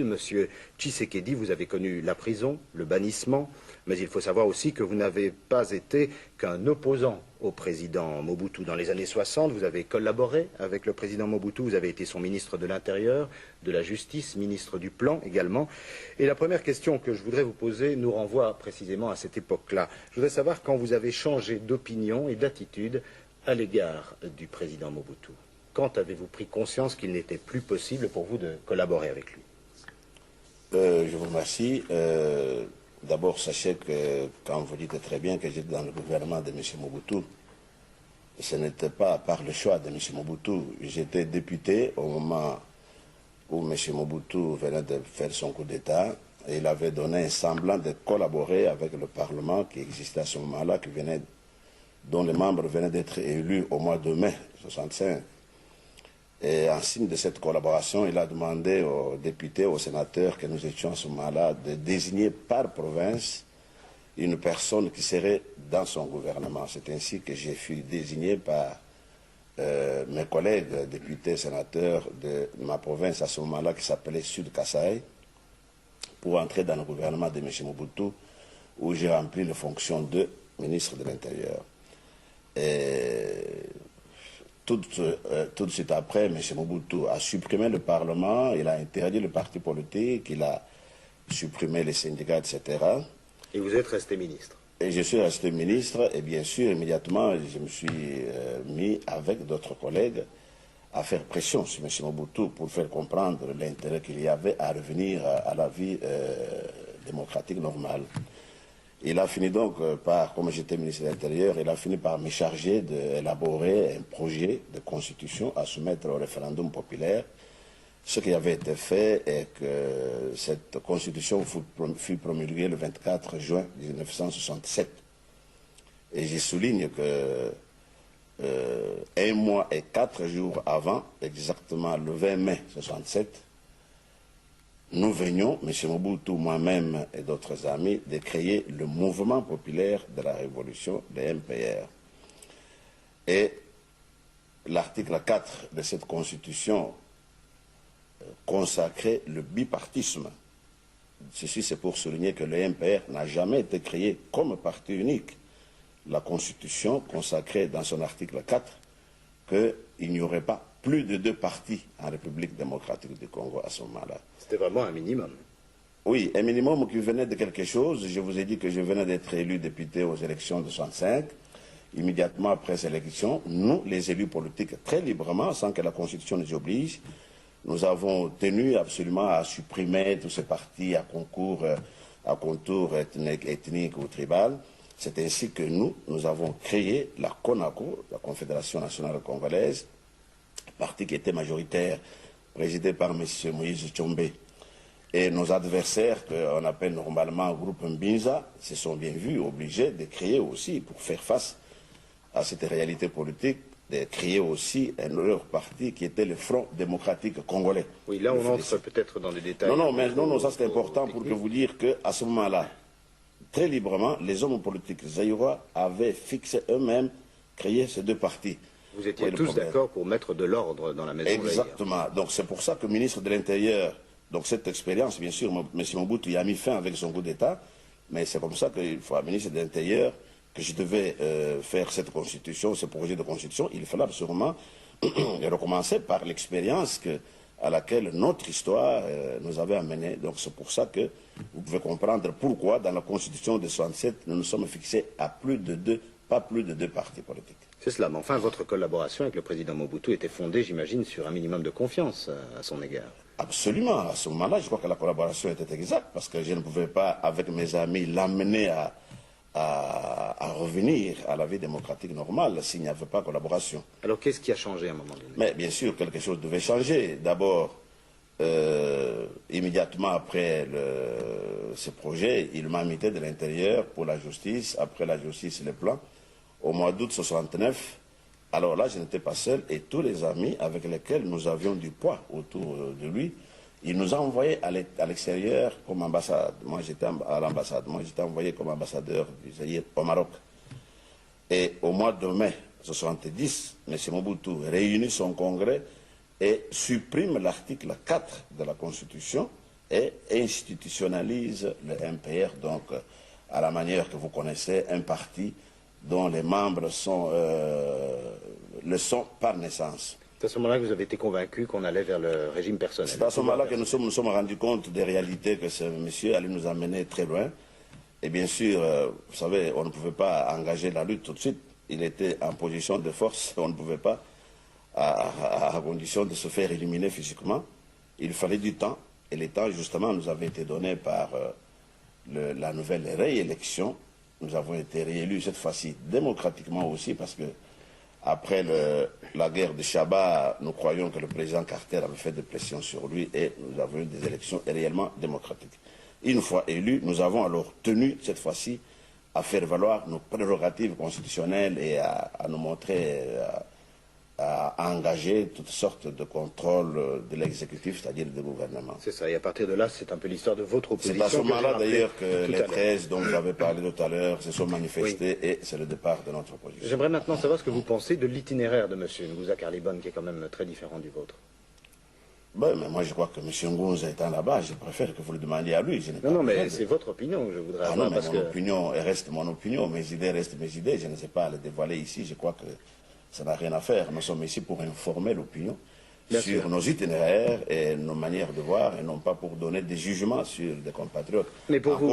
Monsieur Tshisekedi, vous avez connu la prison, le bannissement, mais il faut savoir aussi que vous n'avez pas été qu'un opposant au président Mobutu. Dans les années 60, vous avez collaboré avec le président Mobutu, vous avez été son ministre de l'Intérieur, de la Justice, ministre du Plan également. Et la première question que je voudrais vous poser nous renvoie précisément à cette époque-là. Je voudrais savoir quand vous avez changé d'opinion et d'attitude à l'égard du président Mobutu. Quand avez-vous pris conscience qu'il n'était plus possible pour vous de collaborer avec lui? Je vous remercie. D'abord, sachez que quand vous dites très bien que j'étais dans le gouvernement de M. Mobutu, ce n'était pas par le choix de M. Mobutu. J'étais député au moment où M. Mobutu venait de faire son coup d'État. Et il avait donné un semblant de collaborer avec le Parlement qui existait à ce moment-là, dont les membres venaient d'être élus au mois de mai 1965. Et en signe de cette collaboration, il a demandé aux députés, aux sénateurs que nous étions à ce moment-là, de désigner par province une personne qui serait dans son gouvernement. C'est ainsi que j'ai fui désigné par mes collègues députés, sénateurs de ma province à ce moment-là, qui s'appelait Sud Kasaï, pour entrer dans le gouvernement de M. Mobutu, où j'ai rempli les fonctions de ministre de l'Intérieur. Tout de suite après, M. Mobutu a supprimé le Parlement, il a interdit le parti politique, il a supprimé les syndicats, etc. Et vous êtes resté ministre? Et je suis resté ministre, et bien sûr, immédiatement, je me suis mis avec d'autres collègues à faire pression sur M. Mobutu pour faire comprendre l'intérêt qu'il y avait à revenir à la vie démocratique normale. Il a fini donc par, comme j'étais ministre de l'Intérieur, il a fini par me charger d'élaborer un projet de constitution à soumettre au référendum populaire. Ce qui avait été fait est que cette constitution fut promulguée le 24 juin 1967. Et je souligne que 1 mois et 4 jours avant, exactement le 20 mai 1967, nous venions, M. Mobutu, moi-même et d'autres amis, de créer le mouvement populaire de la révolution, le MPR. Et l'article 4 de cette constitution consacrait le bipartisme. Ceci, c'est pour souligner que le MPR n'a jamais été créé comme parti unique. La constitution consacrait dans son article 4 qu'il n'y aurait pas plus de 2 partis en République démocratique du Congo à ce moment-là. C'était vraiment un minimum. Oui, un minimum qui venait de quelque chose. Je vous ai dit que je venais d'être élu député aux élections de 1965. Immédiatement après ces élections, nous, les élus politiques, très librement, sans que la Constitution nous oblige, nous avons tenu absolument à supprimer tous ces partis à contour ethnique ou tribal. C'est ainsi que nous avons créé la CONACO, la Confédération nationale congolaise, parti qui était majoritaire, présidé par M. Moïse Tshombe. Et nos adversaires, qu'on appelle normalement groupe Mbinza, se sont bien vus obligés de créer aussi, pour faire face à cette réalité politique, de créer aussi un autre parti qui était le Front démocratique congolais. Oui, là on entre peut-être dans les détails. Non, ça c'est important pour vous dire qu'à ce moment-là, très librement, les hommes politiques zaïrois avaient fixé eux-mêmes, créé ces 2 partis. Vous étiez tous d'accord pour mettre de l'ordre dans la maison Zaïre. Exactement. Donc c'est pour ça que le ministre de l'Intérieur, donc cette expérience, bien sûr, M. Mobutu y a mis fin avec son coup d'État, mais c'est comme ça qu'il faut, ministre de l'Intérieur, que je devais faire cette constitution, ce projet de constitution. Il fallait absolument recommencer par l'expérience à laquelle notre histoire nous avait amené. Donc c'est pour ça que vous pouvez comprendre pourquoi dans la constitution de 1967, nous nous sommes fixés à pas plus de 2 partis politiques. C'est cela, mais enfin votre collaboration avec le président Mobutu était fondée, j'imagine, sur un minimum de confiance à son égard. Absolument, à ce moment-là, je crois que la collaboration était exacte, parce que je ne pouvais pas, avec mes amis, l'amener à revenir à la vie démocratique normale s'il n'y avait pas collaboration. Alors qu'est-ce qui a changé à un moment donné? Mais bien sûr, quelque chose devait changer. D'abord, immédiatement après ce projet, il m'a invité de l'Intérieur pour la justice, après la justice, le plan, au mois d'août 1969. Alors là, je n'étais pas seul, et tous les amis avec lesquels nous avions du poids autour de lui, il nous a envoyés à l'extérieur comme ambassade. Moi, j'étais à l'ambassade. Moi, j'étais envoyé comme ambassadeur du Zaïre au Maroc. Et au mois de mai 1970, M. Mobutu réunit son congrès et supprime l'article 4 de la Constitution et institutionnalise le MPR, donc à la manière que vous connaissez, un parti dont les membres le sont par naissance. C'est à ce moment-là que vous avez été convaincu qu'on allait vers le régime personnel. C'est à ce moment-là que nous sommes rendus compte des réalités que ce monsieur allait nous amener très loin. Et bien sûr, vous savez, on ne pouvait pas engager la lutte tout de suite. Il était en position de force, on ne pouvait pas, à condition de se faire éliminer physiquement. Il fallait du temps, et le temps, justement, nous avait été donné par la nouvelle réélection. Nous avons été réélus cette fois-ci démocratiquement aussi, parce que après la guerre de Chabat, nous croyons que le président Carter avait fait des pressions sur lui, et nous avons eu des élections réellement démocratiques. Une fois élus, nous avons alors tenu, cette fois-ci, à faire valoir nos prérogatives constitutionnelles et à nous montrer, à engager toutes sortes de contrôles de l'exécutif, c'est-à-dire du gouvernement. C'est ça, et à partir de là, c'est un peu l'histoire de votre opposition. C'est à ce moment-là d'ailleurs que les 13 dont vous avez parlé tout à l'heure se sont manifestés, oui. Et c'est le départ de notre opposition. J'aimerais maintenant savoir ce que vous pensez de l'itinéraire de M. Ngouza Karlibon, qui est quand même très différent du vôtre. Ben, mais moi je crois que M. Ngouza étant là-bas, je préfère que vous le demandiez à lui. Non, mais c'est votre opinion que je voudrais avoir. Non, mais mon opinion reste mon opinion, mes idées restent mes idées, je ne sais pas les dévoiler ici, je crois que ça n'a rien à faire. Nous sommes ici pour informer l'opinion sur nos itinéraires et nos manières de voir, et non pas pour donner des jugements sur des compatriotes. Mais pour vous...